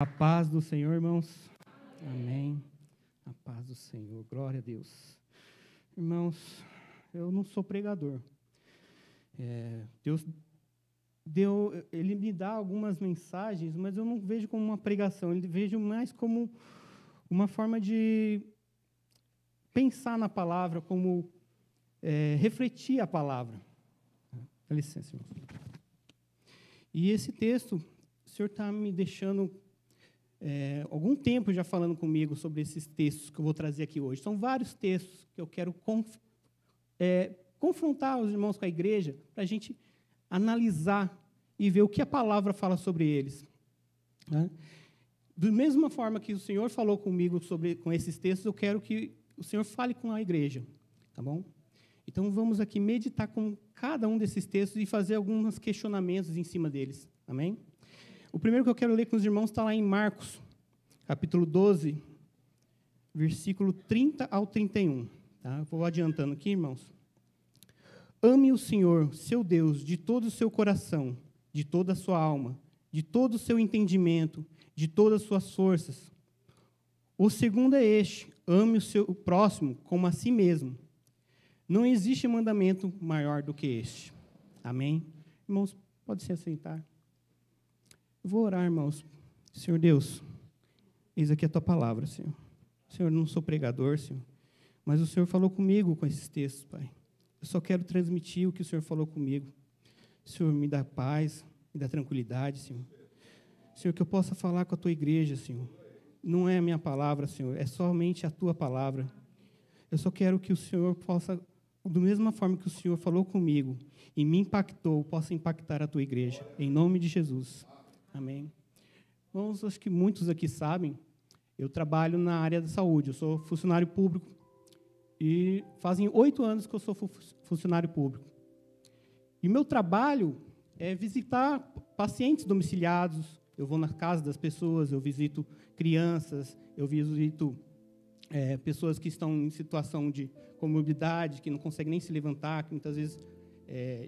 A paz do Senhor, irmãos. Amém. A paz do Senhor. Glória a Deus. Irmãos, eu não sou pregador. Deus Ele me dá algumas mensagens, mas eu não vejo como uma pregação. Eu vejo mais como uma forma de pensar na palavra, como refletir a palavra. Dá licença, irmão. E esse texto, o Senhor está me deixando algum tempo já falando comigo sobre esses textos que eu vou trazer aqui hoje. São vários textos que eu quero confrontar os irmãos com a igreja, para a gente analisar e ver o que a palavra fala sobre eles. Né? Da mesma forma que o Senhor falou comigo com esses textos, eu quero que o Senhor fale com a igreja. Tá bom? Então, vamos aqui meditar com cada um desses textos e fazer alguns questionamentos em cima deles. Amém? O primeiro que eu quero ler com os irmãos está lá em Marcos, capítulo 12, versículo 30 ao 31. Tá? Vou adiantando aqui, irmãos. Ame o Senhor, seu Deus, de todo o seu coração, de toda a sua alma, de todo o seu entendimento, de todas as suas forças. O segundo é este: ame o seu próximo como a si mesmo. Não existe mandamento maior do que este. Amém? Irmãos, pode se assentar. Eu vou orar, irmãos. Senhor Deus, eis aqui a tua palavra, Senhor. Senhor, eu não sou pregador, Senhor, mas o Senhor falou comigo com esses textos, Pai. Eu só quero transmitir o que o Senhor falou comigo. Senhor, me dá paz, me dá tranquilidade, Senhor. Senhor, que eu possa falar com a tua igreja, Senhor. Não é a minha palavra, Senhor, é somente a tua palavra. Eu só quero que o Senhor possa, da mesma forma que o Senhor falou comigo e me impactou, possa impactar a tua igreja. Em nome de Jesus. Amém. Irmãos, acho que muitos aqui sabem, eu trabalho na área da saúde, eu sou funcionário público e fazem 8 anos que eu sou funcionário público. E meu trabalho é visitar pacientes domiciliados, eu vou na casa das pessoas, eu visito crianças, eu visito pessoas que estão em situação de comorbidade, que não conseguem nem se levantar, que muitas vezes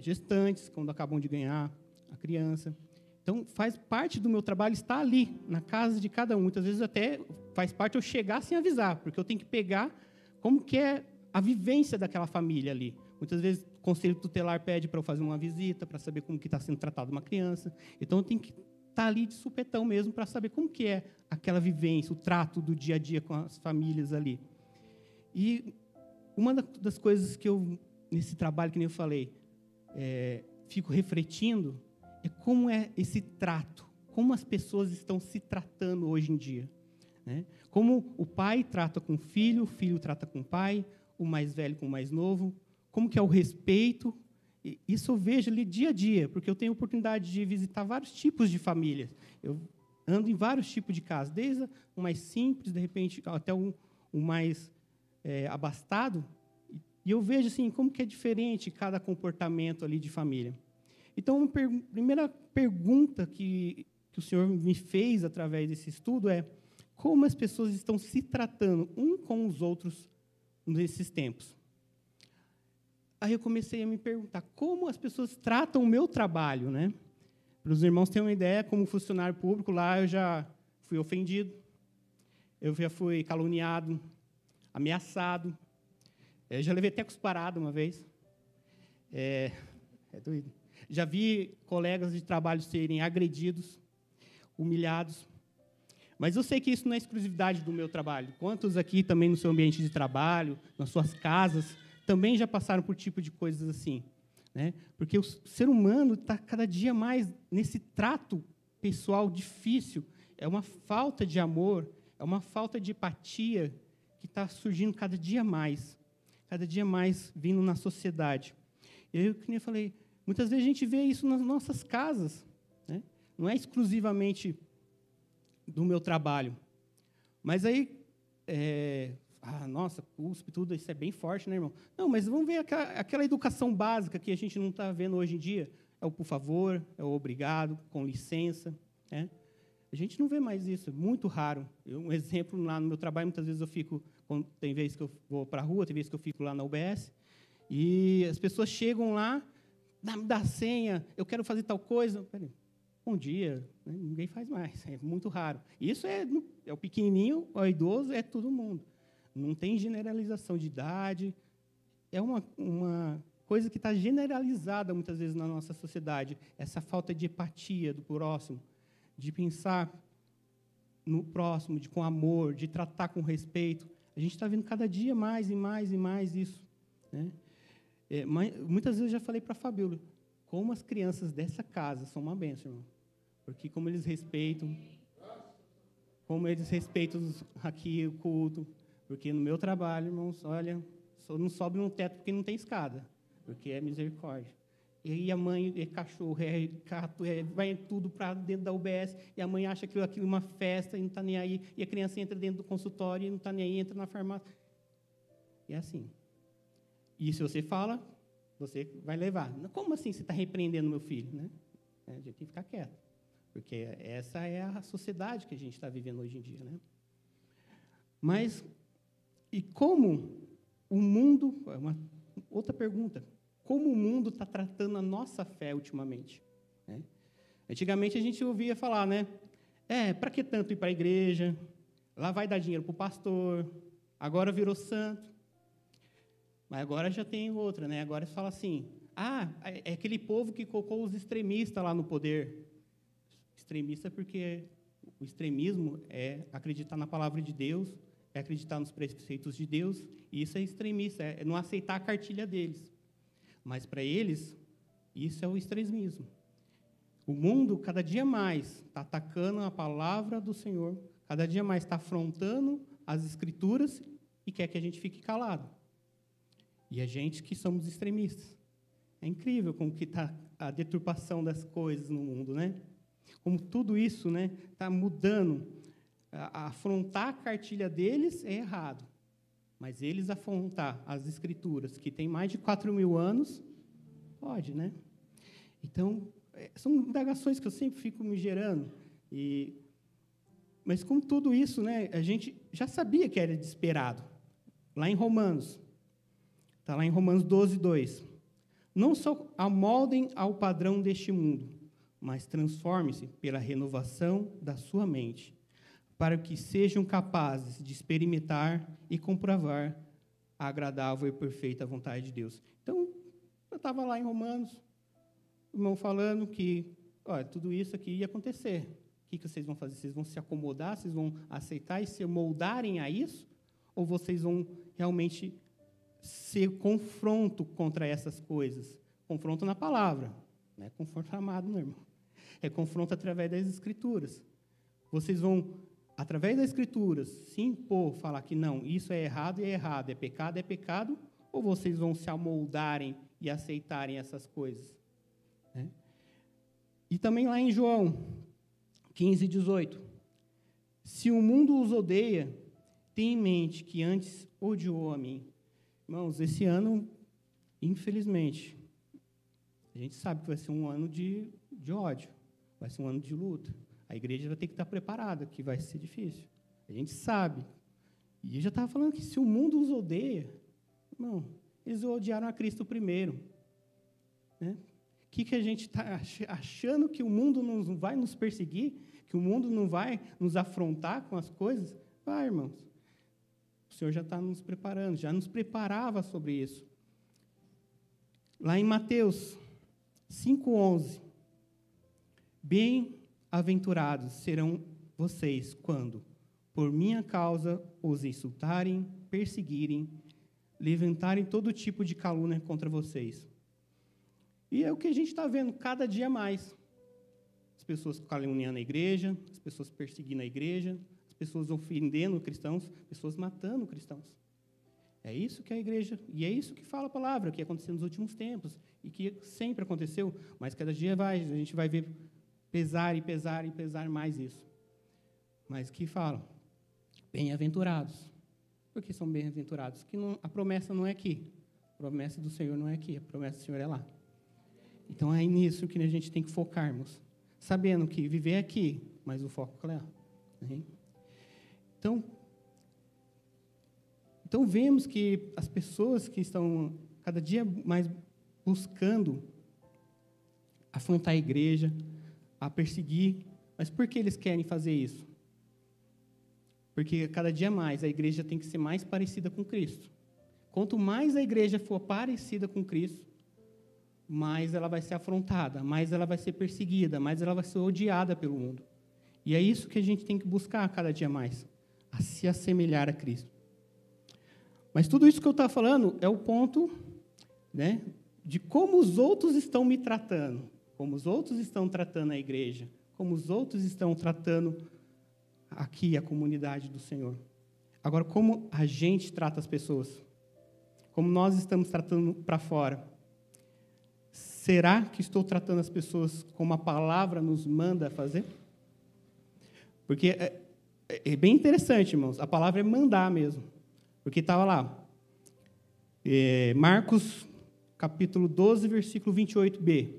gestantes, quando acabam de ganhar a criança. Então, faz parte do meu trabalho estar ali, na casa de cada um. Muitas vezes até faz parte eu chegar sem avisar, porque eu tenho que pegar como que é a vivência daquela família ali. Muitas vezes o conselho tutelar pede para eu fazer uma visita, para saber como que está sendo tratada uma criança. Então, eu tenho que estar ali de supetão mesmo para saber como que é aquela vivência, o trato do dia a dia com as famílias ali. E uma das coisas que eu, nesse trabalho, que nem eu falei, fico refletindo, é como é esse trato, como as pessoas estão se tratando hoje em dia. Né? Como o pai trata com o filho trata com o pai, o mais velho com o mais novo, como que é o respeito. Isso eu vejo ali dia a dia, porque eu tenho a oportunidade de visitar vários tipos de famílias. Eu ando em vários tipos de casas, desde o mais simples, de repente, até o mais abastado, e eu vejo assim, como que é diferente cada comportamento ali de família. Então, a primeira pergunta que o Senhor me fez através desse estudo é: como as pessoas estão se tratando um com os outros nesses tempos? Aí eu comecei a me perguntar, como as pessoas tratam o meu trabalho, né? Para os irmãos terem uma ideia, como funcionário público, lá eu já fui ofendido, eu já fui caluniado, ameaçado, já levei até cusparada uma vez. É doido. Já vi colegas de trabalho serem agredidos, humilhados. Mas eu sei que isso não é exclusividade do meu trabalho. Quantos aqui também no seu ambiente de trabalho, nas suas casas, também já passaram por tipo de coisas assim? Né? Porque o ser humano está cada dia mais nesse trato pessoal difícil. É uma falta de amor, é uma falta de empatia que está surgindo cada dia mais vindo na sociedade. E aí, como eu falei, muitas vezes a gente vê isso nas nossas casas, né? Não é exclusivamente do meu trabalho. Mas aí, nossa, cuspe, tudo isso é bem forte, né, irmão? Não, mas vamos ver aquela educação básica que a gente não está vendo hoje em dia. É o por favor, é o obrigado, com licença. Né? A gente não vê mais isso, é muito raro. Um exemplo, lá no meu trabalho, muitas vezes eu fico, tem vezes que eu vou para a rua, tem vezes que eu fico lá na UBS, e as pessoas chegam lá, me dá a senha, eu quero fazer tal coisa. Peraí, bom dia, né? Ninguém faz mais, é muito raro. Isso é o pequenininho, o idoso, é todo mundo. Não tem generalização de idade, é uma coisa que está generalizada muitas vezes na nossa sociedade, essa falta de empatia do próximo, de pensar no próximo, com amor, de tratar com respeito. A gente está vendo cada dia mais e mais e mais isso, né? Muitas vezes eu já falei para a Fabíola, como as crianças dessa casa são uma bênção, irmão. Porque como eles respeitam aqui o culto, porque no meu trabalho, irmãos, olha, só não sobe no teto porque não tem escada, porque é misericórdia. E aí a mãe é cachorro, é gato, vai tudo para dentro da UBS, e a mãe acha que aquilo é uma festa e não está nem aí, e a criança entra dentro do consultório e não está nem aí, entra na farmácia. É assim. E se você fala, você vai levar. Como assim você está repreendendo meu filho? Né? A gente tem que ficar quieto, porque essa é a sociedade que a gente está vivendo hoje em dia. Né? Mas, e como o mundo... outra pergunta. Como o mundo está tratando a nossa fé ultimamente? Né? Antigamente a gente ouvia falar, né? Para que tanto ir para a igreja? Lá vai dar dinheiro para o pastor. Agora virou santo. Mas agora já tem outra, né? Agora se fala assim, é aquele povo que colocou os extremistas lá no poder. Extremista porque o extremismo é acreditar na palavra de Deus, é acreditar nos preceitos de Deus, e isso é extremista, é não aceitar a cartilha deles. Mas para eles, isso é o extremismo. O mundo, cada dia mais, está atacando a palavra do Senhor, cada dia mais está afrontando as Escrituras e quer que a gente fique calado. E a gente que somos extremistas. É incrível como que está a deturpação das coisas no mundo, né? Como tudo isso, né, está mudando. Afrontar a cartilha deles é errado. Mas eles afrontar as Escrituras, que tem mais de 4.000 anos, pode, né? Então, são indagações que eu sempre fico me gerando. Mas com tudo isso, né, a gente já sabia que era de esperado. Lá em Romanos, está lá em Romanos 12, 2. Não só amoldem ao padrão deste mundo, mas transforme-se pela renovação da sua mente, para que sejam capazes de experimentar e comprovar a agradável e perfeita vontade de Deus. Então, eu estava lá em Romanos, o irmão falando que, tudo isso aqui ia acontecer. O que vocês vão fazer? Vocês vão se acomodar? Vocês vão aceitar e se moldarem a isso? Ou vocês vão realmente ser confronto contra essas coisas? Confronto na palavra. Não é confronto amado, meu irmão. É confronto através das Escrituras. Vocês vão, através das Escrituras, se impor, falar que não, isso é errado, é pecado, ou vocês vão se amoldarem e aceitarem essas coisas? Né? E também lá em João 15, 18. Se o mundo os odeia, tenha em mente que antes odiou a mim. Irmãos, esse ano, infelizmente, a gente sabe que vai ser um ano de ódio, vai ser um ano de luta. A igreja vai ter que estar preparada, que vai ser difícil. A gente sabe. E eu já estava falando que se o mundo os odeia, irmão, eles odiaram a Cristo primeiro. Né? O que a gente está achando que o mundo não vai nos perseguir? Que o mundo não vai nos afrontar com as coisas? Vai, irmãos. O Senhor já está nos preparando, já nos preparava sobre isso. Lá em Mateus 5,11. Bem-aventurados serão vocês quando, por minha causa, os insultarem, perseguirem, levantarem todo tipo de calúnia contra vocês. E é o que a gente está vendo cada dia mais. As pessoas caluniando a igreja, as pessoas perseguindo a igreja, as pessoas ofendendo cristãos, pessoas matando cristãos. É isso que a igreja, e é isso que fala a palavra, que aconteceu nos últimos tempos, e que sempre aconteceu, mas cada dia a gente vai ver pesar e pesar e pesar mais isso. Mas que falam, bem-aventurados. Por que são bem-aventurados? Que a promessa não é aqui, a promessa do Senhor não é aqui, a promessa do Senhor é lá. Então é nisso que a gente tem que focarmos, sabendo que viver é aqui, mas o foco é lá. Né? Então vemos que as pessoas que estão cada dia mais buscando afrontar a igreja, a perseguir. Mas por que eles querem fazer isso? Porque cada dia mais a igreja tem que ser mais parecida com Cristo. Quanto mais a igreja for parecida com Cristo, mais ela vai ser afrontada, mais ela vai ser perseguida, mais ela vai ser odiada pelo mundo. E é isso que a gente tem que buscar cada dia mais, a se assemelhar a Cristo. Mas tudo isso que eu estava falando é o ponto, né, de como os outros estão me tratando, como os outros estão tratando a igreja, como os outros estão tratando aqui a comunidade do Senhor. Agora, como a gente trata as pessoas? Como nós estamos tratando para fora? Será que estou tratando as pessoas como a palavra nos manda fazer? Porque é bem interessante, irmãos. A palavra é mandar mesmo. Porque estava lá, Marcos, capítulo 12, versículo 28b.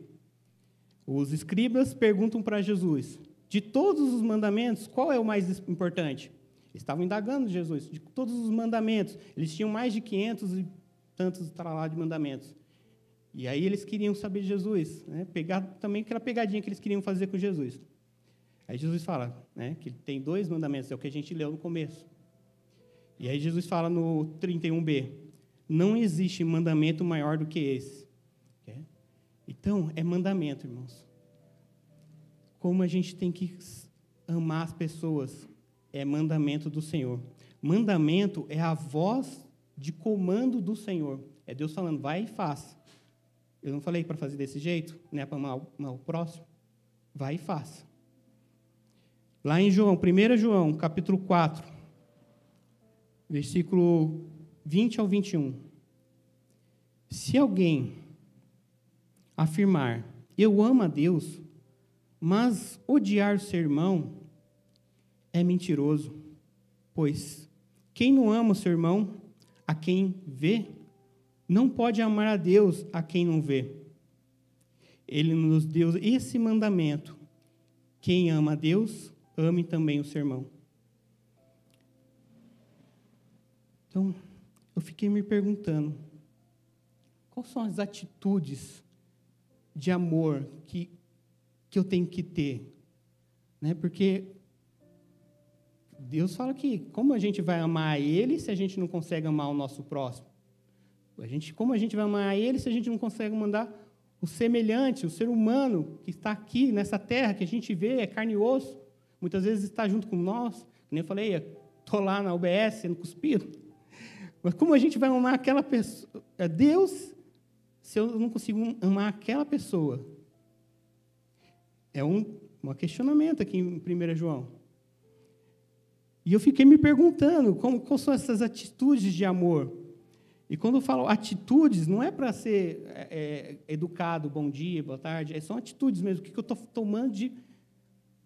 Os escribas perguntam para Jesus, de todos os mandamentos, qual é o mais importante? Eles estavam indagando Jesus, de todos os mandamentos. Eles tinham mais de 500 e tantos de mandamentos. E aí eles queriam saber de Jesus, né? Pegar também aquela pegadinha que eles queriam fazer com Jesus. Aí Jesus fala, né, que tem 2 mandamentos, é o que a gente leu no começo. E aí Jesus fala no 31b, não existe mandamento maior do que esse. Então, é mandamento, irmãos. Como a gente tem que amar as pessoas, é mandamento do Senhor. Mandamento é a voz de comando do Senhor. É Deus falando, vai e faça. Eu não falei para fazer desse jeito, né, para amar o próximo? Vai e faça. Lá em João, 1 João, capítulo 4, versículo 20 ao 21. Se alguém afirmar, eu amo a Deus, mas odiar o seu irmão, é mentiroso. Pois quem não ama o seu irmão, a quem vê, não pode amar a Deus a quem não vê. Ele nos deu esse mandamento. Quem ama a Deus, ame também o seu irmão. Então, eu fiquei me perguntando, quais são as atitudes de amor que eu tenho que ter? Né? Porque Deus fala que como a gente vai amar a Ele se a gente não consegue amar o nosso próximo? Como a gente vai amar a Ele se a gente não consegue mandar o semelhante, o ser humano que está aqui nessa terra, que a gente vê, é carne e osso, muitas vezes está junto com nós, como eu falei, estou lá na UBS sendo cuspido, mas como a gente vai amar aquela pessoa, Deus, se eu não consigo amar aquela pessoa? É um questionamento aqui em 1 João. E eu fiquei me perguntando, quais são essas atitudes de amor? E quando eu falo atitudes, não é para ser educado, bom dia, boa tarde, são atitudes mesmo, que eu estou tomando de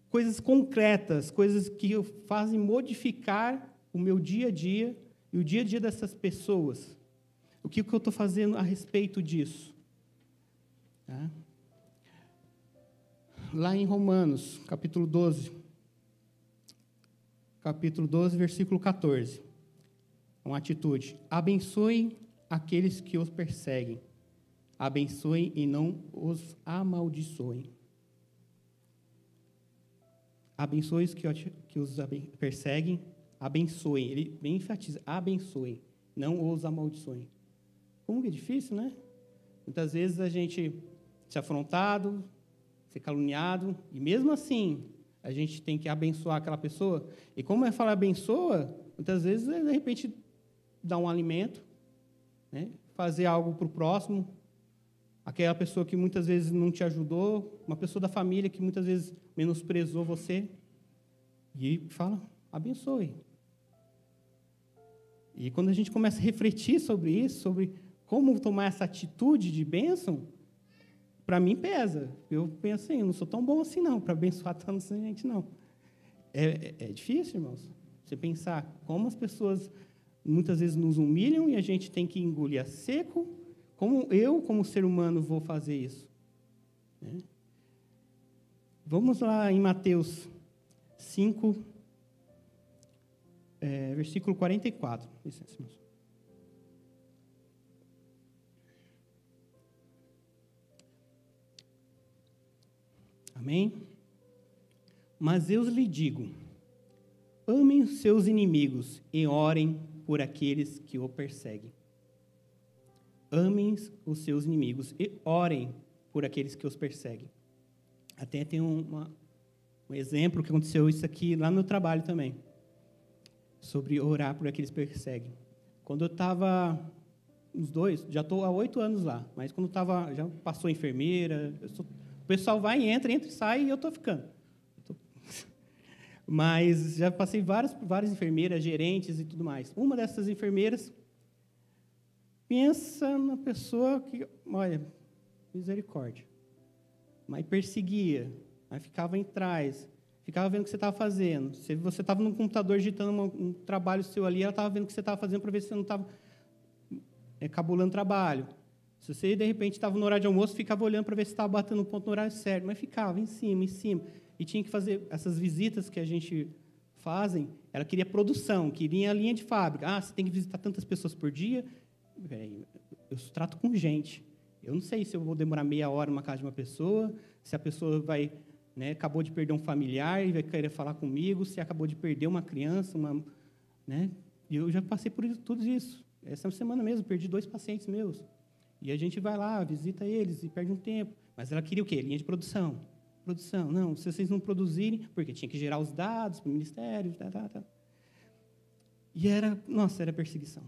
coisas concretas, coisas que fazem modificar o meu dia a dia e o dia a dia dessas pessoas. O que eu estou fazendo a respeito disso? Tá? Lá em Romanos, capítulo 12, versículo 14. Uma atitude. Abençoem aqueles que os perseguem. Abençoem e não os amaldiçoem. Abençoem os que os perseguem. Abençoem. Ele bem enfatiza. Abençoem. Não os amaldiçoem. Como que é difícil, né? Muitas vezes a gente ser afrontado, ser caluniado, e mesmo assim, a gente tem que abençoar aquela pessoa. E como é falar abençoa, muitas vezes, de repente, dar um alimento, né? Fazer algo para o próximo, aquela pessoa que muitas vezes não te ajudou, uma pessoa da família que muitas vezes menosprezou você, e fala, abençoe. E quando a gente começa a refletir sobre isso, sobre como tomar essa atitude de bênção, para mim pesa. Eu penso assim, eu não sou tão bom assim não, para abençoar tanta gente não. É difícil, irmãos, você pensar como as pessoas muitas vezes nos humilham e a gente tem que engolir a seco. Como eu, como ser humano, vou fazer isso? Né? Vamos lá em Mateus 5, versículo 44. Licença, irmãos. Amém? Mas eu lhe digo, amem os seus inimigos e orem por aqueles que o perseguem. Amem os seus inimigos e orem por aqueles que os perseguem. Até tem um exemplo que aconteceu isso aqui lá no meu trabalho também, sobre orar por aqueles que perseguem. Quando eu estava, já estou há 8 anos lá, mas quando estava, já passou a enfermeira, o pessoal vai e entra e sai e eu estou ficando. Mas já passei várias enfermeiras, gerentes e tudo mais. Uma dessas enfermeiras pensa na pessoa que, olha, misericórdia, mas perseguia, mas ficava em trás, ficava vendo o que você estava fazendo. Se você estava no computador digitando um trabalho seu ali, ela estava vendo o que você estava fazendo para ver se você não estava cabulando trabalho. Se você, de repente, estava no horário de almoço, ficava olhando para ver se estava batendo um ponto no horário certo, mas ficava em cima. E tinha que fazer essas visitas que a gente fazem. Ela queria produção, queria a linha de fábrica. Você tem que visitar tantas pessoas por dia. Eu trato com gente. Eu não sei se eu vou demorar meia hora numa casa de uma pessoa, se a pessoa vai, acabou de perder um familiar e vai querer falar comigo, se acabou de perder uma criança, E eu já passei por tudo isso. Essa semana mesmo, perdi 2 pacientes meus. E a gente vai lá, visita eles e perde um tempo. Mas ela queria o quê? Linha de produção. Produção. Não, se vocês não produzirem, porque tinha que gerar os dados para o ministério, E era perseguição.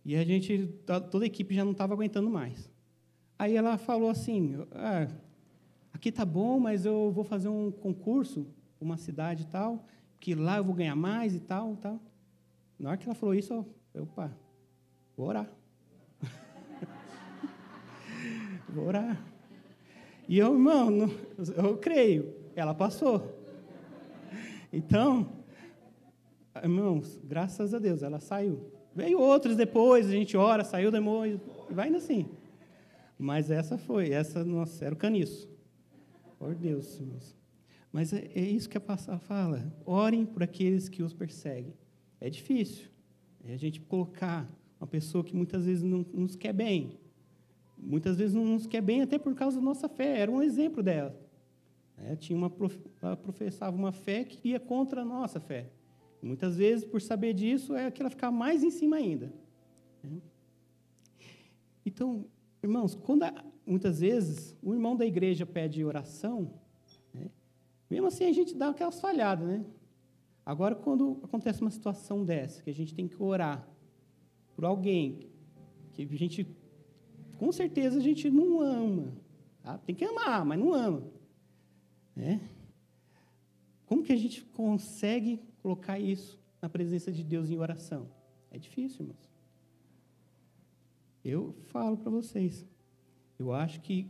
E a gente, toda a equipe já não estava aguentando mais. Aí ela falou assim, aqui tá bom, mas eu vou fazer um concurso para uma cidade e tal, que lá eu vou ganhar mais e tal. Na hora que ela falou isso, vou orar. Vou orar. E eu, irmão, eu creio, ela passou. Então, irmãos, graças a Deus, ela saiu. Veio outros depois, a gente ora, saiu, demônio, e vai indo assim. Mas essa, nossa, era o caniço. Por Deus, irmãos. Mas é isso que a palavra fala. Orem por aqueles que os perseguem. É difícil. É a gente colocar uma pessoa que muitas vezes não nos quer bem. Muitas vezes não nos quer bem até por causa da nossa fé. Era um exemplo dela. Ela professava uma fé que ia contra a nossa fé. Muitas vezes, por saber disso, é que ela fica mais em cima ainda. Então, irmãos, muitas vezes o irmão da igreja pede oração, mesmo assim a gente dá aquelas falhadas, né? Agora, quando acontece uma situação dessa, que a gente tem que orar por alguém que a gente, com certeza, a gente não ama. Tá? Tem que amar, mas não ama. Como que a gente consegue colocar isso na presença de Deus em oração? É difícil, irmãos. Eu falo para vocês, eu acho que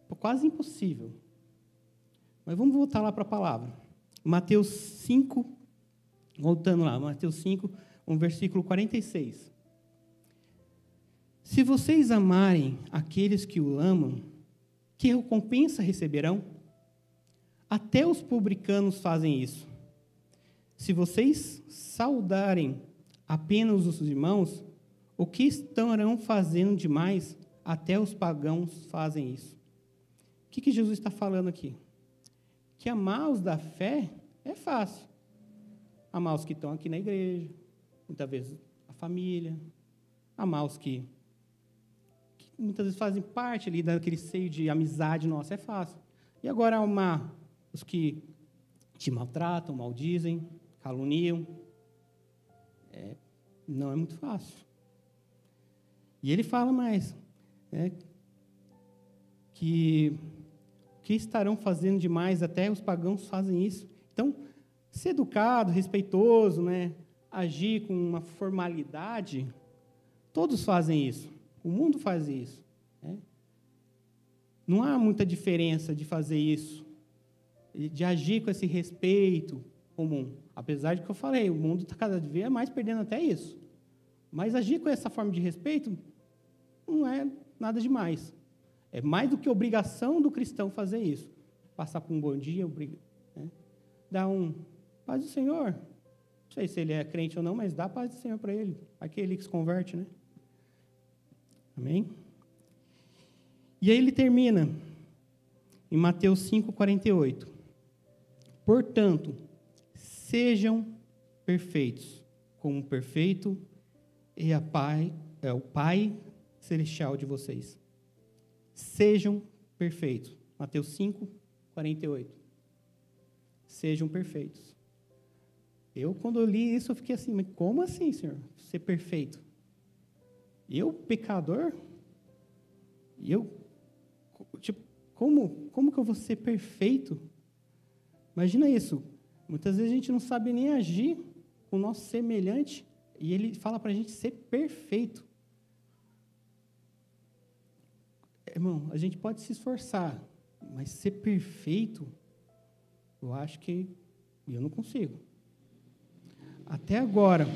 é quase impossível. Mas vamos voltar lá para a palavra. Mateus 5, voltando lá, Mateus 5, versículo 46. Se vocês amarem aqueles que o amam, que recompensa receberão? Até os publicanos fazem isso. Se vocês saudarem apenas os irmãos, o que estarão fazendo demais? Até os pagãos fazem isso. O que Jesus está falando aqui? Que amar os da fé é fácil. Amar os que estão aqui na igreja, muitas vezes a família, amar os que muitas vezes fazem parte ali daquele seio de amizade nossa, é fácil. E agora amar os que te maltratam, maldizem, caluniam, não é muito fácil. E ele fala mais, que estarão fazendo demais, até os pagãos fazem isso. Então, ser educado, respeitoso, agir com uma formalidade, todos fazem isso. O mundo faz isso. Não há muita diferença de fazer isso, de agir com esse respeito comum. Apesar de que eu falei, o mundo está cada vez mais perdendo até isso. Mas agir com essa forma de respeito não é nada demais. É mais do que obrigação do cristão fazer isso. Passar por um bom dia, dar paz do Senhor. Não sei se ele é crente ou não, mas dá a paz do Senhor para ele. Aquele que se converte, né? Amém? E aí ele termina em Mateus 5, 48. Portanto, sejam perfeitos, como perfeito é o Pai Celestial de vocês. Sejam perfeitos. Mateus 5, 48. Sejam perfeitos. Quando eu li isso, eu fiquei assim, mas como assim, Senhor? Ser perfeito? Eu, pecador? Como que eu vou ser perfeito? Imagina isso. Muitas vezes a gente não sabe nem agir com o nosso semelhante, e ele fala para a gente ser perfeito. Irmão, a gente pode se esforçar, mas ser perfeito, eu acho que eu não consigo. Até agora,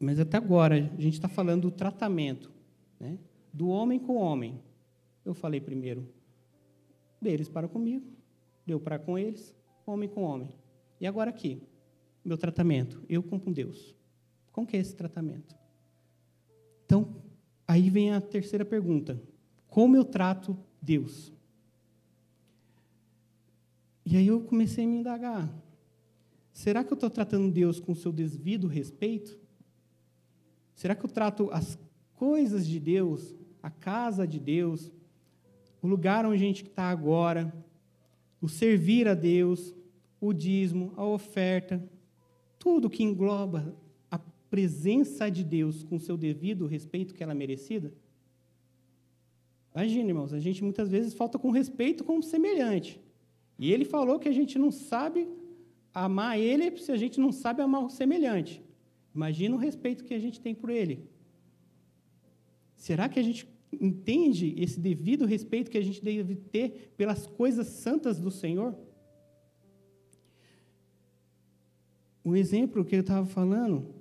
a gente está falando do tratamento, né? Do homem com o homem. Eu falei primeiro, deles para comigo, deu para com eles, homem com homem. E agora aqui, meu tratamento, eu com Deus. Como que é esse tratamento? Então, aí vem a terceira pergunta. Como eu trato Deus? E aí eu comecei a me indagar. Será que eu estou tratando Deus com o seu devido respeito? Será que eu trato as coisas de Deus, a casa de Deus, o lugar onde a gente está agora, o servir a Deus, o dízimo, a oferta, tudo que engloba a presença de Deus com o seu devido respeito que ela é merecida? Imagina, irmãos, a gente muitas vezes falta com respeito com o semelhante. E ele falou que a gente não sabe amar ele se a gente não sabe amar o semelhante. Imagina o respeito que a gente tem por ele. Será que a gente entende esse devido respeito que a gente deve ter pelas coisas santas do Senhor? Um exemplo que eu estava falando,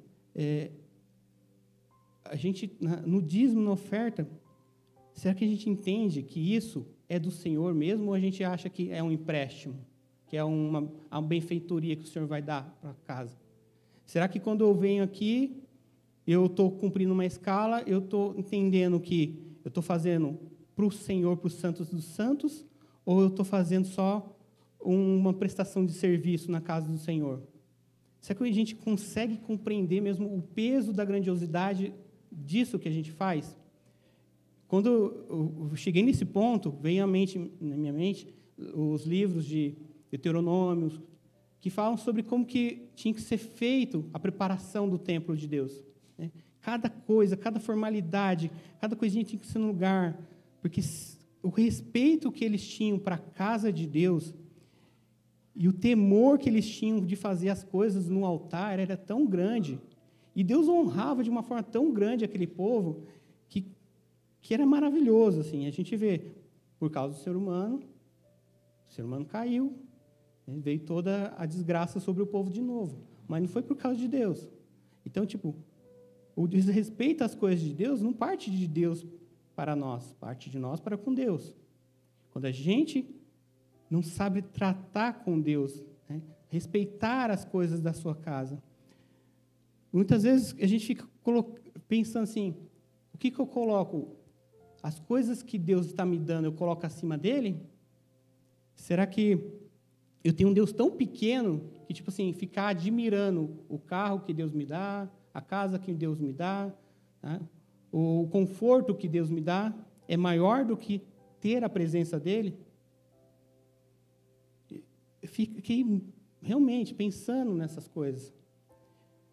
a gente, no dízimo, na oferta, será que a gente entende que isso é do Senhor mesmo, ou a gente acha que é um empréstimo, que é uma benfeitoria que o Senhor vai dar para casa? Será que quando eu venho aqui, eu estou cumprindo uma escala, eu estou entendendo que eu estou fazendo para o Senhor, para os santos dos santos, ou eu estou fazendo só uma prestação de serviço na casa do Senhor? Será que a gente consegue compreender mesmo o peso da grandiosidade disso que a gente faz? Quando eu cheguei nesse ponto, veio na minha mente os livros de Deuteronômio, que falam sobre como que tinha que ser feito a preparação do templo de Deus, né? Cada coisa, cada formalidade, cada coisinha tinha que ser no lugar, porque o respeito que eles tinham para a casa de Deus e o temor que eles tinham de fazer as coisas no altar era tão grande, e Deus honrava de uma forma tão grande aquele povo, que era maravilhoso. Assim, a gente vê, por causa do ser humano, o ser humano caiu, né, veio toda a desgraça sobre o povo de novo, mas não foi por causa de Deus. Então, o desrespeito às coisas de Deus não parte de Deus para nós, parte de nós para com Deus. Quando a gente não sabe tratar com Deus, né, respeitar as coisas da sua casa, muitas vezes a gente fica pensando assim, o que eu coloco? As coisas que Deus está me dando, eu coloco acima dele? Será que eu tenho um Deus tão pequeno que, ficar admirando o carro que Deus me dá, a casa que Deus me dá, tá? O conforto que Deus me dá, é maior do que ter a presença dele? Eu fiquei realmente pensando nessas coisas.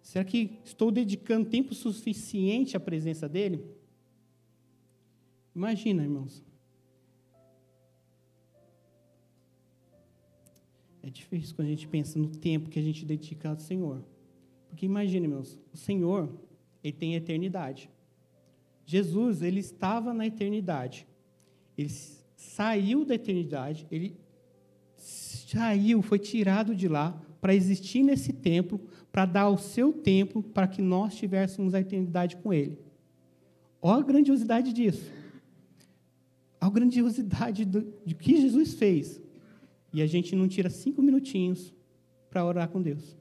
Será que estou dedicando tempo suficiente à presença dele? Imagina, irmãos. É difícil quando a gente pensa no tempo que a gente dedica ao Senhor. Porque imagina, irmãos, o Senhor, ele tem eternidade. Jesus, ele estava na eternidade. Ele saiu da eternidade, ele foi tirado de lá para existir nesse templo, para dar o seu templo para que nós tivéssemos a eternidade com ele. Olha a grandiosidade disso. A grandiosidade de que Jesus fez. E a gente não tira 5 minutinhos para orar com Deus.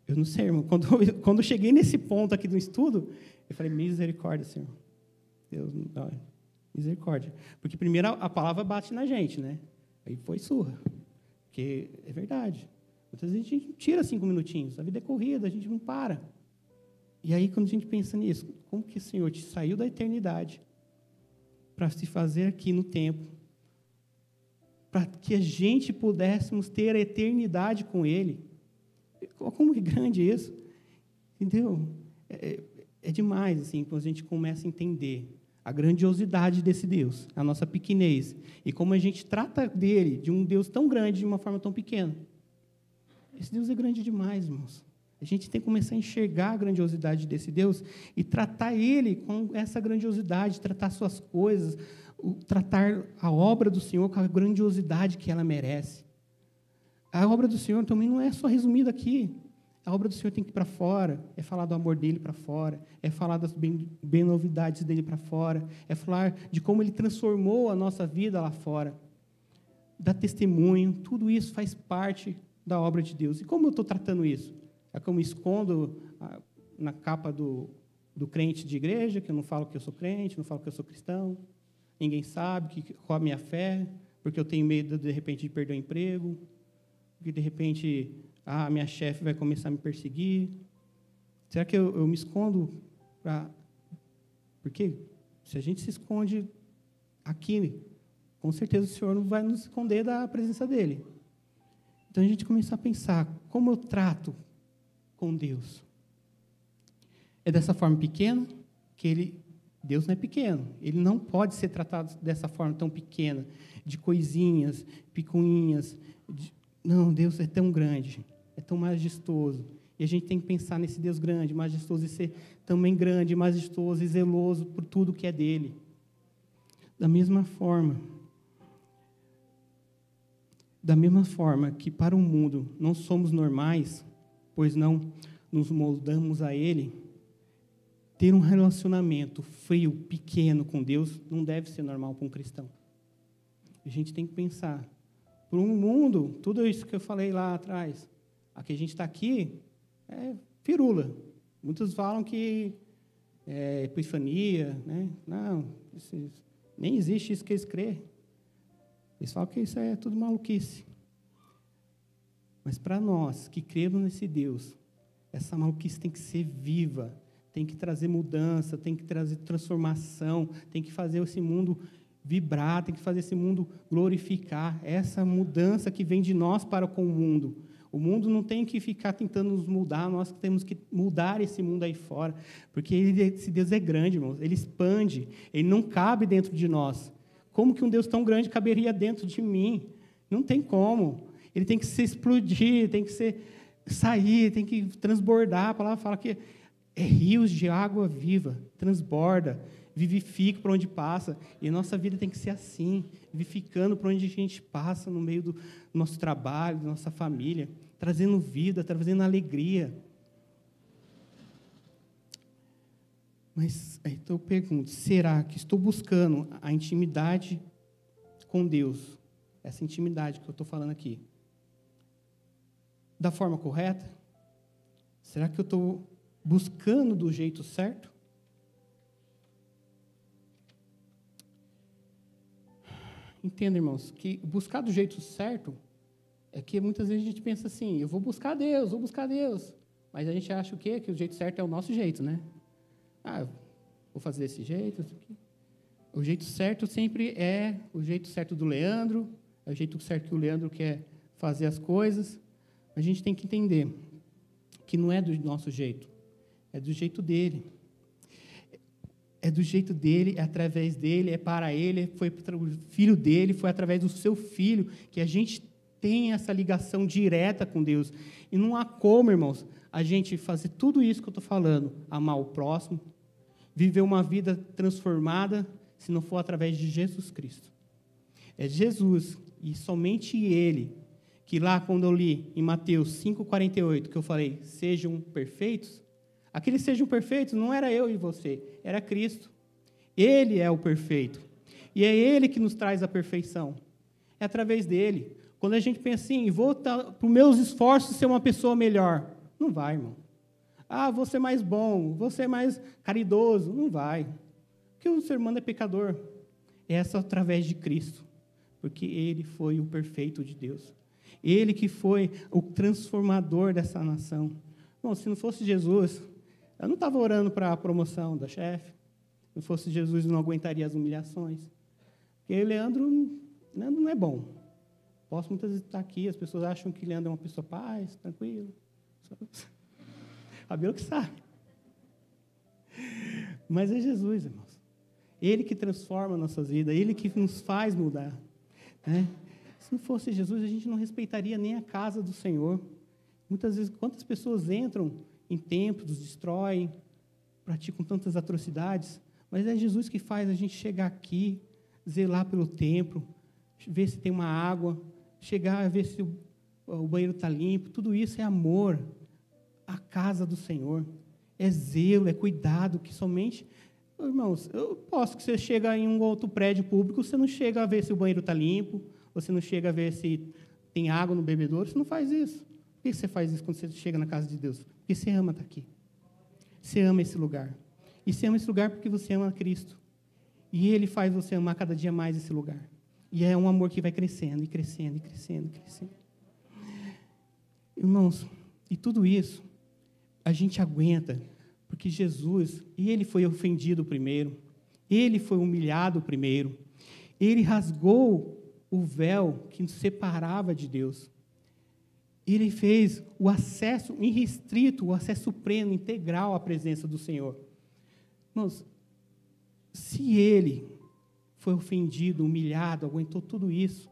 Eu não sei, irmão. Quando eu cheguei nesse ponto aqui do estudo, eu falei, misericórdia, Senhor. Deus, misericórdia. Porque primeiro a palavra bate na gente, né? Aí foi surra. Porque é verdade. Muitas vezes a gente tira 5 minutinhos, a vida é corrida, a gente não para. E aí, quando a gente pensa nisso, como que o Senhor te saiu da eternidade para se fazer aqui no tempo, para que a gente pudéssemos ter a eternidade com Ele? Como é grande isso? Entendeu? É demais, assim, quando a gente começa a entender a grandiosidade desse Deus, a nossa pequenez, e como a gente trata dele, de um Deus tão grande, de uma forma tão pequena. Esse Deus é grande demais, irmãos. A gente tem que começar a enxergar a grandiosidade desse Deus e tratar Ele com essa grandiosidade, tratar suas coisas, tratar a obra do Senhor com a grandiosidade que ela merece. A obra do Senhor também não é só resumida aqui. A obra do Senhor tem que ir para fora, é falar do amor dele para fora, é falar das bem-novidades dele para fora, é falar de como ele transformou a nossa vida lá fora, dar testemunho, tudo isso faz parte da obra de Deus. E como eu estou tratando isso? É como eu escondo na capa do crente de igreja, que eu não falo que eu sou crente, não falo que eu sou cristão, ninguém sabe qual a minha fé, porque eu tenho medo, de repente, de perder o emprego, porque, de repente, a minha chefe vai começar a me perseguir. Será que eu me escondo para... Porque se a gente se esconde aqui, com certeza o Senhor não vai nos esconder da presença dEle. Então, a gente começa a pensar, como eu trato com Deus? É dessa forma pequena, que Deus não é pequeno. Ele não pode ser tratado dessa forma tão pequena, de coisinhas, picuinhas. Não, Deus é tão grande, é tão majestoso. E a gente tem que pensar nesse Deus grande, majestoso, e ser também grande, majestoso e zeloso por tudo que é dele. Da mesma forma que para o mundo não somos normais, pois não nos moldamos a ele, ter um relacionamento frio, pequeno com Deus não deve ser normal para um cristão. A gente tem que pensar, para um mundo, tudo isso que eu falei lá atrás, aqui a gente está aqui, é firula. Muitos falam que é epifania, né? Não, nem existe isso que eles creem. Eles falam que isso é tudo maluquice. Mas para nós que cremos nesse Deus, essa maluquice tem que ser viva, tem que trazer mudança, tem que trazer transformação, tem que fazer esse mundo vibrar, tem que fazer esse mundo glorificar. Essa mudança que vem de nós para com o mundo. O mundo não tem que ficar tentando nos mudar, nós temos que mudar esse mundo aí fora, porque esse Deus é grande, irmãos, ele expande, ele não cabe dentro de nós. Como que um Deus tão grande caberia dentro de mim? Não tem como. Ele tem que se explodir, tem que sair, tem que transbordar. A palavra fala que é rios de água viva, transborda, vivifica por onde passa. E a nossa vida tem que ser assim, vivificando por onde a gente passa, no meio do nosso trabalho, da nossa família, trazendo vida, trazendo alegria. Mas, então eu pergunto, será que estou buscando a intimidade com Deus, essa intimidade que eu estou falando aqui, da forma correta? Será que eu estou buscando do jeito certo? Entenda, irmãos, que buscar do jeito certo é que muitas vezes a gente pensa assim, eu vou buscar Deus, mas a gente acha o quê? Que o jeito certo é o nosso jeito, né? Eu vou fazer desse jeito. O jeito certo sempre é o jeito certo do Leandro, é o jeito certo que o Leandro quer fazer as coisas. A gente tem que entender que não é do nosso jeito, é do jeito dele. É do jeito dele, é através dele, é para ele, foi o filho dele, foi através do seu filho que a gente tem essa ligação direta com Deus. E não há como, irmãos, a gente fazer tudo isso que eu estou falando, amar o próximo, viver uma vida transformada, se não for através de Jesus Cristo. É Jesus, e somente Ele, que lá quando eu li em Mateus 5,48, que eu falei, sejam perfeitos, aqueles sejam perfeitos não era eu e você, era Cristo. Ele é o perfeito. E é Ele que nos traz a perfeição. É através dele. Quando a gente pensa assim, vou para os meus esforços ser uma pessoa melhor. Não vai, irmão. Vou ser mais bom, vou ser mais caridoso. Não vai. Porque o ser humano é pecador. É só através de Cristo. Porque Ele foi o perfeito de Deus. Ele que foi o transformador dessa nação. Bom, se não fosse Jesus, eu não estava orando para a promoção da chefe. Se não fosse Jesus, eu não aguentaria as humilhações. Porque Leandro não é bom. Posso muitas vezes estar aqui, as pessoas acham que Leandro é uma pessoa paz, tranquilo. A Bíblia que sabe. Mas é Jesus, irmãos. Ele que transforma nossas vidas, Ele que nos faz mudar. Né? Se não fosse Jesus, a gente não respeitaria nem a casa do Senhor. Muitas vezes, quantas pessoas entram em templos, destroem, praticam tantas atrocidades, mas é Jesus que faz a gente chegar aqui, zelar pelo templo, ver se tem uma água, chegar a ver se o banheiro está limpo. Tudo isso é amor à casa do Senhor. É zelo, é cuidado, que somente... Irmãos, eu posso que você chega em um outro prédio público, você não chega a ver se o banheiro está limpo, você não chega a ver se tem água no bebedouro, você não faz isso. Por que você faz isso quando você chega na casa de Deus? Porque você ama estar aqui. Você ama esse lugar. E você ama esse lugar porque você ama Cristo. E Ele faz você amar cada dia mais esse lugar. E é um amor que vai crescendo, e crescendo, e crescendo, e crescendo. Irmãos, e tudo isso a gente aguenta, porque Jesus, Ele foi ofendido primeiro, Ele foi humilhado primeiro, Ele rasgou o véu que nos separava de Deus. Ele fez o acesso irrestrito, o acesso pleno, integral à presença do Senhor. Irmãos, se Ele foi ofendido, humilhado, aguentou tudo isso,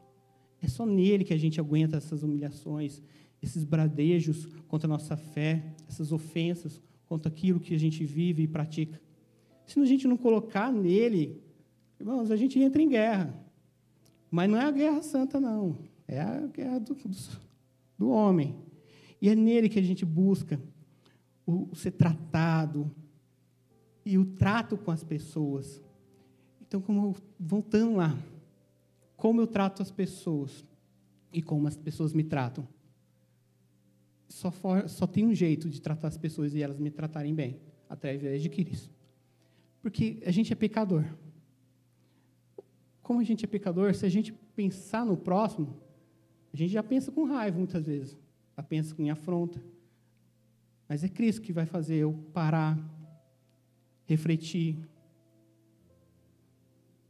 é só nele que a gente aguenta essas humilhações, esses bradejos contra a nossa fé, essas ofensas contra aquilo que a gente vive e pratica. Se a gente não colocar nele, irmãos, a gente entra em guerra. Mas não é a guerra santa, não. É a guerra do homem. E é nele que a gente busca o ser tratado e o trato com as pessoas. Então, voltando lá, como eu trato as pessoas e como as pessoas me tratam. Só tem um jeito de tratar as pessoas e elas me tratarem bem, através de Cristo. Porque a gente é pecador. Como a gente é pecador, se a gente pensar no próximo, a gente já pensa com raiva muitas vezes, já pensa com afronta. Mas é Cristo que vai fazer eu parar, refletir.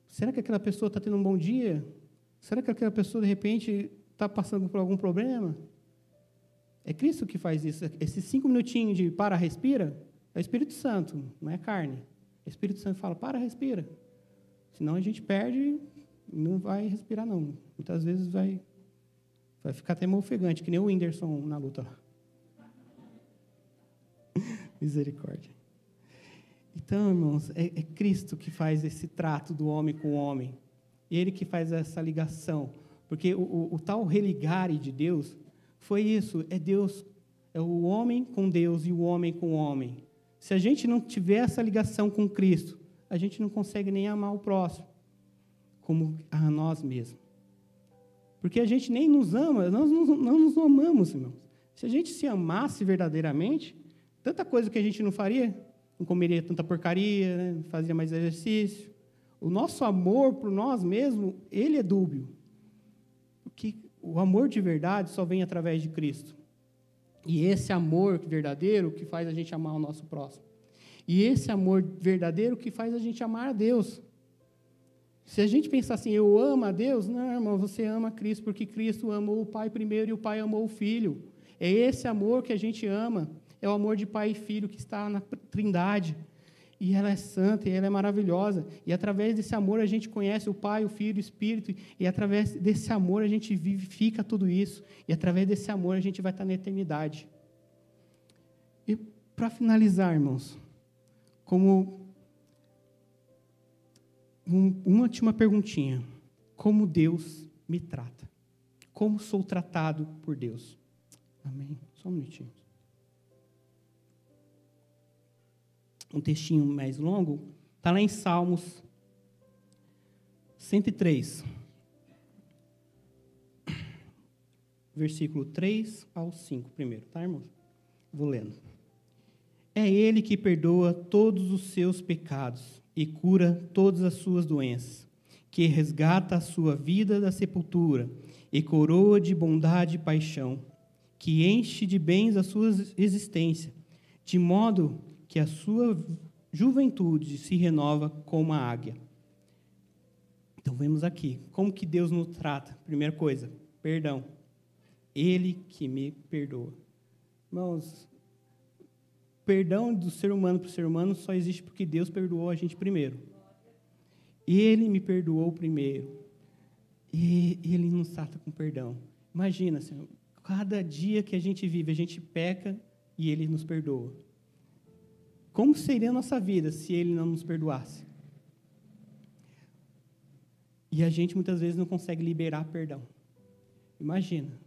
Será que aquela pessoa está tendo um bom dia? Será que aquela pessoa, de repente, está passando por algum problema? É Cristo que faz isso. Esses 5 minutinhos de para, respira, é o Espírito Santo, não é carne. O Espírito Santo fala, para, respira. Senão a gente perde e não vai respirar, não. Muitas vezes vai ficar até meio ofegante, que nem o Whindersson na luta lá. Misericórdia. Então, irmãos, é Cristo que faz esse trato do homem com o homem. Ele que faz essa ligação. Porque o tal religare de Deus foi isso, é Deus, é o homem com Deus e o homem com o homem. Se a gente não tiver essa ligação com Cristo, a gente não consegue nem amar o próximo, como a nós mesmos. Porque a gente nem nos ama, nós não nos amamos, irmãos. Se a gente se amasse verdadeiramente, tanta coisa que a gente não faria, não comeria tanta porcaria, né? Não fazia mais exercício. O nosso amor por nós mesmos, ele é dúbio. Porque o amor de verdade só vem através de Cristo. E esse amor verdadeiro que faz a gente amar o nosso próximo. E esse amor verdadeiro que faz a gente amar a Deus. Se a gente pensar assim, eu amo a Deus, não, irmão, você ama Cristo, porque Cristo amou o Pai primeiro e o Pai amou o Filho. É esse amor que a gente ama, é o amor de Pai e Filho que está na Trindade. E ela é santa, e ela é maravilhosa. E através desse amor a gente conhece o Pai, o Filho, o Espírito, e através desse amor a gente vivifica tudo isso. E através desse amor a gente vai estar na eternidade. E para finalizar, irmãos, como uma última perguntinha. Como Deus me trata? Como sou tratado por Deus? Amém? Só um minutinho. Um textinho mais longo, está lá em Salmos 103, versículo 3 ao 5 primeiro, tá, irmãos? Vou lendo. É Ele que perdoa todos os seus pecados e cura todas as suas doenças, que resgata a sua vida da sepultura e coroa de bondade e paixão, que enche de bens a sua existência, de modo que a sua juventude se renova como a águia. Então, vemos aqui como que Deus nos trata. Primeira coisa, perdão. Ele que me perdoa. Irmãos, perdão do ser humano para o ser humano só existe porque Deus perdoou a gente primeiro. Ele me perdoou primeiro. E Ele nos trata com perdão. Imagina, Senhor, cada dia que a gente vive, a gente peca e Ele nos perdoa. Como seria a nossa vida se Ele não nos perdoasse? E a gente muitas vezes não consegue liberar perdão. Imagina,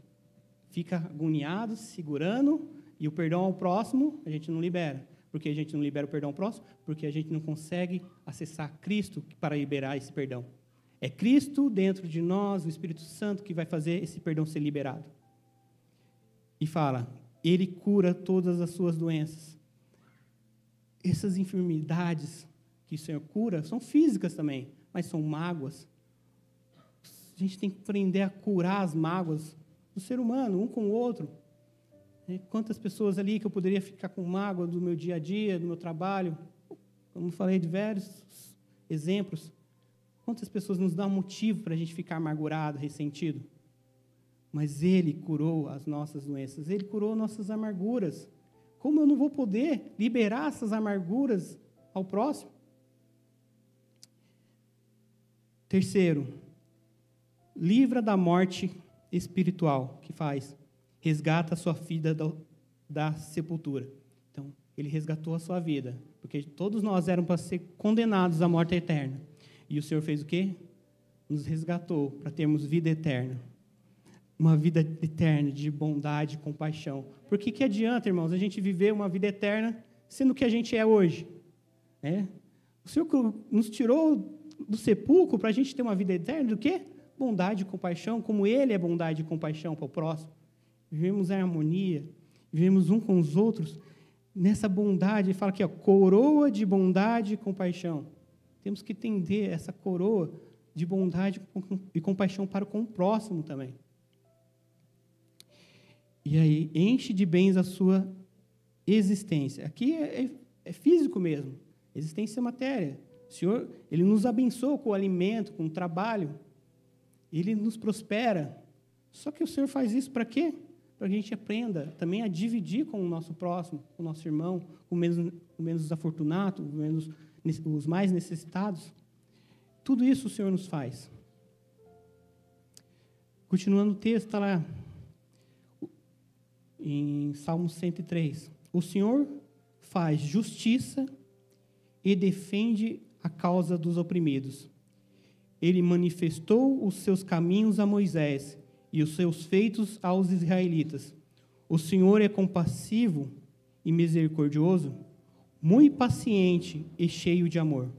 fica agoniado, segurando, e o perdão ao próximo a gente não libera. Por que a gente não libera o perdão ao próximo? Porque a gente não consegue acessar Cristo para liberar esse perdão. É Cristo dentro de nós, o Espírito Santo, que vai fazer esse perdão ser liberado. E fala, Ele cura todas as suas doenças. Essas enfermidades que o Senhor cura são físicas também, mas são mágoas. A gente tem que aprender a curar as mágoas do ser humano, um com o outro. Quantas pessoas ali que eu poderia ficar com mágoa do meu dia a dia, do meu trabalho, como falei, diversos exemplos. Quantas pessoas nos dão motivo para a gente ficar amargurado, ressentido? Mas Ele curou as nossas doenças, Ele curou nossas amarguras. Como eu não vou poder liberar essas amarguras ao próximo? Terceiro, livra da morte espiritual, que faz? Resgata a sua vida da sepultura. Então, Ele resgatou a sua vida, porque todos nós éramos para ser condenados à morte eterna. E o Senhor fez o quê? Nos resgatou para termos vida eterna. Uma vida eterna de bondade e compaixão. Por que adianta, irmãos, a gente viver uma vida eterna sendo o que a gente é hoje? O Senhor nos tirou do sepulcro para a gente ter uma vida eterna do quê? Bondade e compaixão, como Ele é bondade e compaixão para o próximo. Vivemos em harmonia, vivemos um com os outros. Nessa bondade, ele fala aqui, coroa de bondade e compaixão. Temos que entender essa coroa de bondade e compaixão para com o próximo também. E aí, enche de bens a sua existência. Aqui é físico mesmo. Existência é matéria. O Senhor, Ele nos abençoa com o alimento, com o trabalho. Ele nos prospera. Só que o Senhor faz isso para quê? Para que a gente aprenda também a dividir com o nosso próximo, com o nosso irmão, com o menos desafortunado, os mais necessitados. Tudo isso o Senhor nos faz. Continuando o texto, está lá em Salmo 103. O Senhor faz justiça e defende a causa dos oprimidos. Ele manifestou os seus caminhos a Moisés e os seus feitos aos israelitas. O Senhor é compassivo e misericordioso, muito paciente e cheio de amor.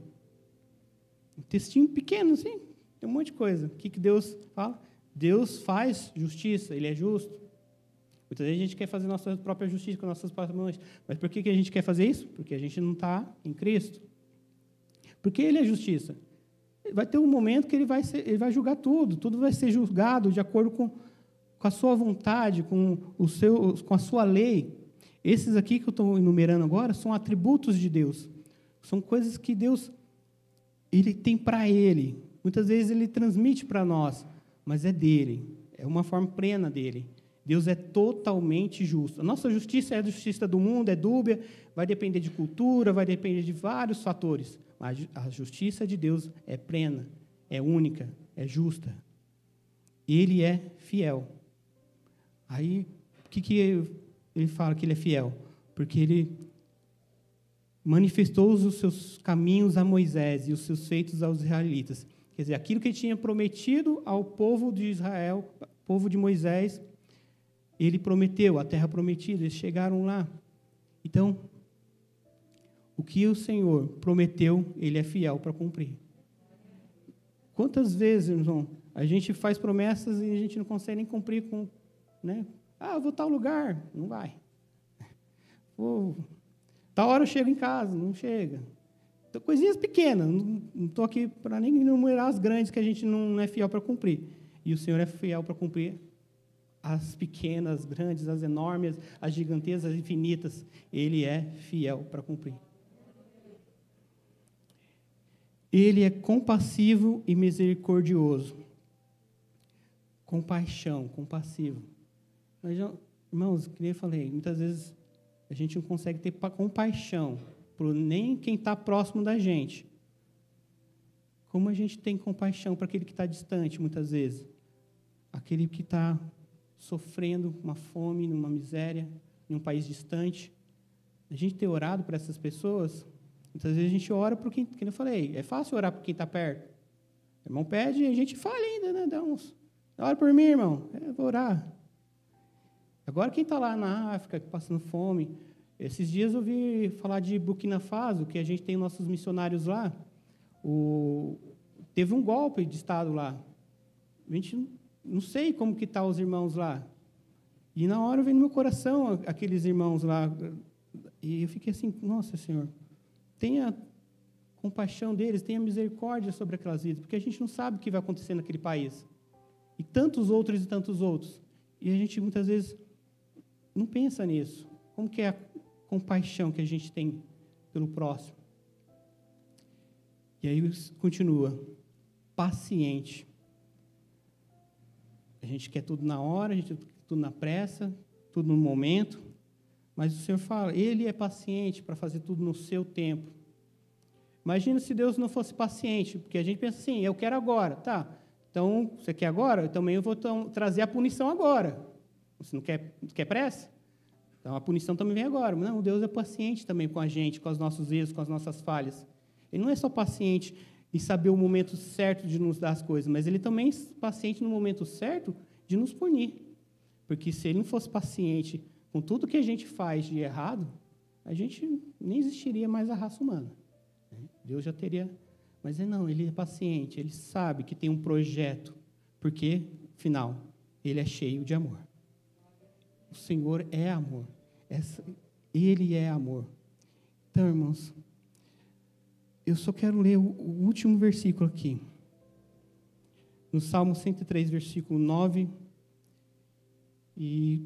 Um textinho pequeno, assim, tem um monte de coisa. O que Deus fala? Deus faz justiça, Ele é justo. Muitas vezes a gente quer fazer nossa própria justiça com nossas próprias mãos. Mas por que a gente quer fazer isso? Porque a gente não está em Cristo. Porque Ele é justiça. Vai ter um momento que Ele vai julgar tudo vai ser julgado de acordo com a sua vontade, com a sua lei. Esses aqui que eu estou enumerando agora são atributos de Deus. São coisas que Deus Ele tem para Ele. Muitas vezes Ele transmite para nós, mas é dele. É uma forma plena dele. Deus é totalmente justo. A nossa justiça é a justiça do mundo, é dúbia, vai depender de cultura, vai depender de vários fatores. Mas a justiça de Deus é plena, é única, é justa. Ele é fiel. Aí, por que ele fala que ele é fiel? Porque ele manifestou os seus caminhos a Moisés e os seus feitos aos israelitas. Quer dizer, aquilo que ele tinha prometido ao povo de Israel, povo de Moisés, ele prometeu, a terra prometida, eles chegaram lá. Então, o que o Senhor prometeu, Ele é fiel para cumprir. Quantas vezes, irmão, a gente faz promessas e a gente não consegue nem cumprir com, eu vou tal lugar, não vai. Tal hora eu chego em casa, não chega. Então, coisinhas pequenas, não estou aqui para nem enumerar as grandes que a gente não é fiel para cumprir. E o Senhor é fiel para cumprir as pequenas, as grandes, as enormes, as gigantescas, as infinitas. Ele é fiel para cumprir. Ele é compassivo e misericordioso. Compaixão, compassivo. Mas, irmãos, como eu falei, muitas vezes a gente não consegue ter compaixão por nem quem está próximo da gente. Como a gente tem compaixão para aquele que está distante, muitas vezes? Aquele que está sofrendo uma fome, numa miséria, em um país distante. A gente ter orado para essas pessoas, muitas vezes a gente ora por quem eu falei, é fácil orar por quem está perto. O irmão pede e a gente fala ainda, né? Ora por mim, irmão, eu vou orar. Agora quem está lá na África, passando fome, esses dias eu ouvi falar de Burkina Faso, que a gente tem nossos missionários lá, teve um golpe de Estado lá. A gente não sei como que estão os irmãos lá. E na hora veio no meu coração aqueles irmãos lá. E eu fiquei assim, nossa, Senhor, tenha compaixão deles, tenha misericórdia sobre aquelas vidas, porque a gente não sabe o que vai acontecer naquele país. E tantos outros. E a gente, muitas vezes, não pensa nisso. Como que é a compaixão que a gente tem pelo próximo? E aí continua, paciente. A gente quer tudo na hora, a gente quer tudo na pressa, tudo no momento, mas o Senhor fala, Ele é paciente para fazer tudo no seu tempo. Imagina se Deus não fosse paciente, porque a gente pensa assim, eu quero agora, tá, então, você quer agora? Também eu vou trazer a punição agora. Você não quer pressa? Então, a punição também vem agora. Não, Deus é paciente também com a gente, com os nossos erros, com as nossas falhas. Ele não é só paciente em saber o momento certo de nos dar as coisas, mas Ele também é paciente no momento certo de nos punir. Porque se Ele não fosse paciente com tudo que a gente faz de errado, a gente nem existiria mais a raça humana. Deus já teria... Mas não, Ele é paciente, Ele sabe que tem um projeto, porque, afinal, Ele é cheio de amor. O Senhor é amor. Ele é amor. Então, irmãos, eu só quero ler o último versículo aqui. No Salmo 103, versículo 9 e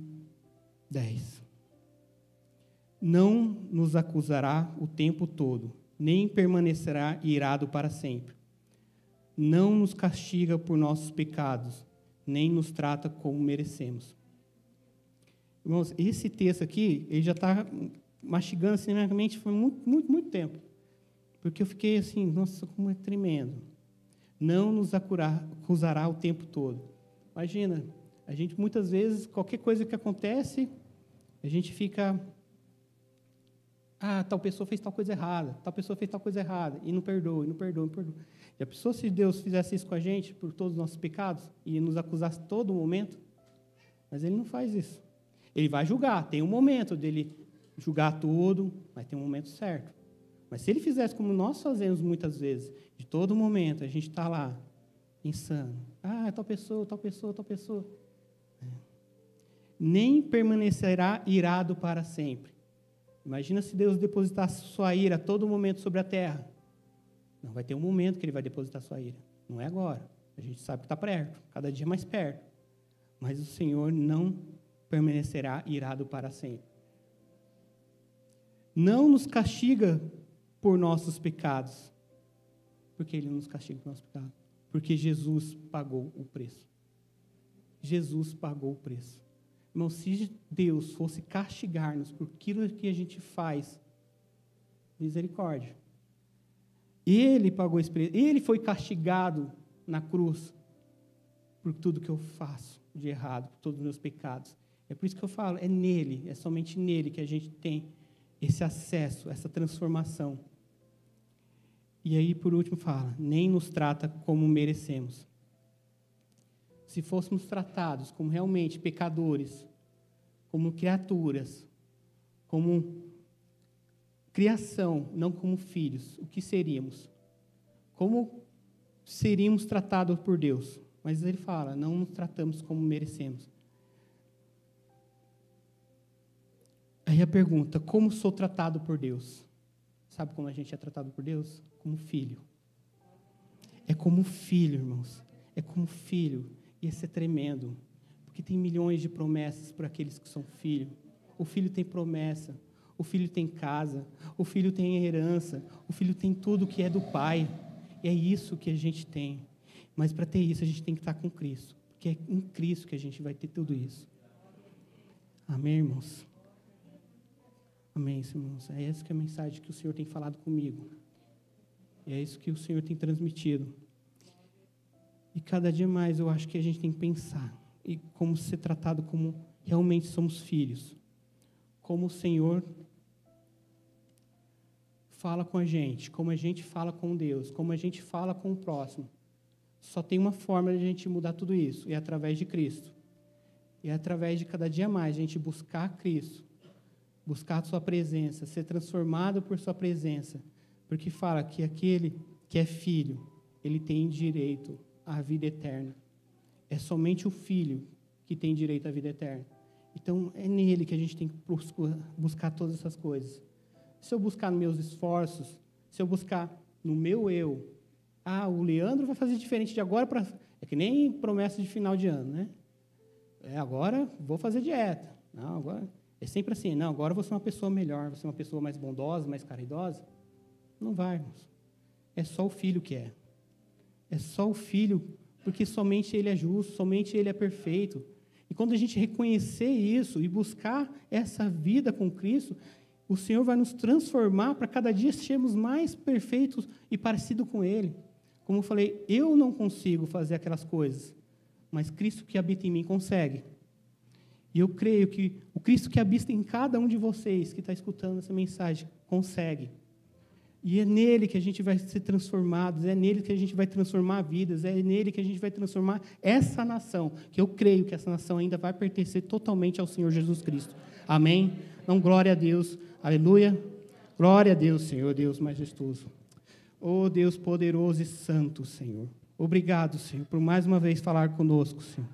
10. Não nos acusará o tempo todo, nem permanecerá irado para sempre. Não nos castiga por nossos pecados, nem nos trata como merecemos. Irmãos, esse texto aqui, ele já está mastigando assim na minha mente foi muito tempo. Porque eu fiquei assim, nossa, como é tremendo. Não nos acusará o tempo todo. Imagina, a gente muitas vezes, qualquer coisa que acontece, a gente fica... tal pessoa fez tal coisa errada, e não perdoa. E a pessoa, se Deus fizesse isso com a gente, por todos os nossos pecados, e nos acusasse todo momento, mas Ele não faz isso. Ele vai julgar, tem um momento dele julgar tudo, mas tem um momento certo. Mas se Ele fizesse como nós fazemos muitas vezes, de todo momento, a gente está lá, pensando, tal pessoa. Nem permanecerá irado para sempre. Imagina se Deus depositasse sua ira a todo momento sobre a terra. Não, vai ter um momento que Ele vai depositar sua ira. Não é agora. A gente sabe que está perto, cada dia mais perto. Mas o Senhor não permanecerá irado para sempre. Não nos castiga por nossos pecados. Por que Ele não nos castiga por nossos pecados? Porque Jesus pagou o preço. Jesus pagou o preço. Irmão, se Deus fosse castigar-nos por aquilo que a gente faz, misericórdia. Ele pagou esse preço. Ele foi castigado na cruz por tudo que eu faço de errado, por todos os meus pecados. É por isso que eu falo, é nele, é somente nele que a gente tem esse acesso, essa transformação. E aí, por último, fala, nem nos trata como merecemos. Se fôssemos tratados como realmente pecadores, como criaturas, como criação, não como filhos, o que seríamos? Como seríamos tratados por Deus? Mas Ele fala, não nos tratamos como merecemos. Aí a pergunta, como sou tratado por Deus? Sabe como a gente é tratado por Deus? Como filho. É como filho, irmãos. É como filho. E isso é tremendo, porque tem milhões de promessas para aqueles que são filhos. O filho tem promessa, o filho tem casa, o filho tem herança, o filho tem tudo que é do pai. E é isso que a gente tem. Mas para ter isso, a gente tem que estar com Cristo, porque é em Cristo que a gente vai ter tudo isso. Amém, irmãos? Amém, irmãos? É essa que é a mensagem que o Senhor tem falado comigo. E é isso que o Senhor tem transmitido. E cada dia mais eu acho que a gente tem que pensar e como ser tratado como realmente somos filhos. Como o Senhor fala com a gente, como a gente fala com Deus, como a gente fala com o próximo. Só tem uma forma de a gente mudar tudo isso, e é através de Cristo. E é através de cada dia mais a gente buscar Cristo, buscar a sua presença, ser transformado por sua presença. Porque fala que aquele que é filho, ele tem direito à vida eterna. É somente o filho que tem direito à vida eterna. Então, é nele que a gente tem que buscar todas essas coisas. Se eu buscar nos meus esforços, se eu buscar no meu eu, o Leandro vai fazer diferente de agora para... É que nem promessa de final de ano, né? Agora vou fazer dieta. Não, agora... É sempre assim, não, agora eu vou ser uma pessoa melhor, vou ser uma pessoa mais bondosa, mais caridosa. Não vai, irmãos. É só o filho que é. É só o filho, porque somente ele é justo, somente ele é perfeito. E quando a gente reconhecer isso e buscar essa vida com Cristo, o Senhor vai nos transformar para cada dia sermos mais perfeitos e parecidos com Ele. Como eu falei, eu não consigo fazer aquelas coisas, mas Cristo que habita em mim consegue. E eu creio que o Cristo que habita em cada um de vocês que está escutando essa mensagem consegue. E é nele que a gente vai ser transformados, é nele que a gente vai transformar vidas, é nele que a gente vai transformar essa nação, que eu creio que essa nação ainda vai pertencer totalmente ao Senhor Jesus Cristo. Amém? Então, glória a Deus. Aleluia. Glória a Deus, Senhor, Deus majestoso. Oh, Deus poderoso e santo, Senhor. Obrigado, Senhor, por mais uma vez falar conosco, Senhor.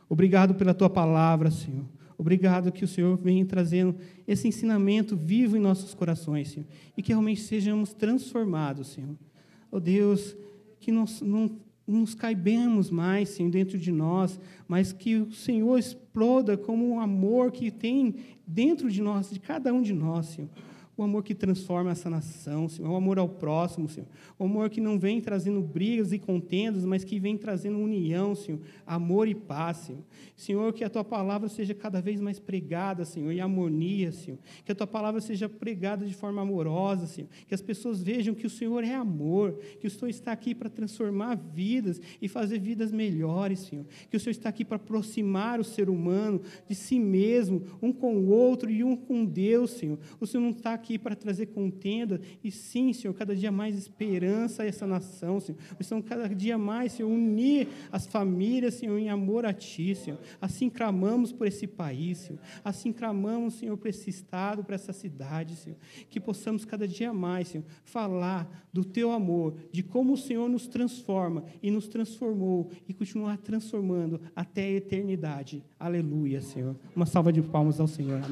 Obrigado pela Tua palavra, Senhor. Obrigado que o Senhor venha trazendo esse ensinamento vivo em nossos corações, Senhor. E que realmente sejamos transformados, Senhor. Oh, Deus, que nós não nos caibemos mais, Senhor, dentro de nós, mas que o Senhor exploda como um amor que tem dentro de nós, de cada um de nós, Senhor. O amor que transforma essa nação, Senhor. O amor ao próximo, Senhor. O amor que não vem trazendo brigas e contendas, mas que vem trazendo união, Senhor. Amor e paz, Senhor. Senhor, que a Tua palavra seja cada vez mais pregada, Senhor, em harmonia, Senhor. Que a Tua palavra seja pregada de forma amorosa, Senhor. Que as pessoas vejam que o Senhor é amor, que o Senhor está aqui para transformar vidas e fazer vidas melhores, Senhor. Que o Senhor está aqui para aproximar o ser humano de si mesmo, um com o outro e um com Deus, Senhor. O Senhor não está aqui para trazer contenda, e sim, Senhor, cada dia mais esperança a essa nação, Senhor. O Senhor, cada dia mais, Senhor, unir as famílias, Senhor, em amor a Ti, Senhor. Assim clamamos por esse país, Senhor. Assim clamamos, Senhor, por esse estado, por essa cidade, Senhor. Que possamos cada dia mais, Senhor, falar do Teu amor, de como o Senhor nos transforma e nos transformou e continuar transformando até a eternidade. Aleluia, Senhor. Uma salva de palmas ao Senhor. Amém.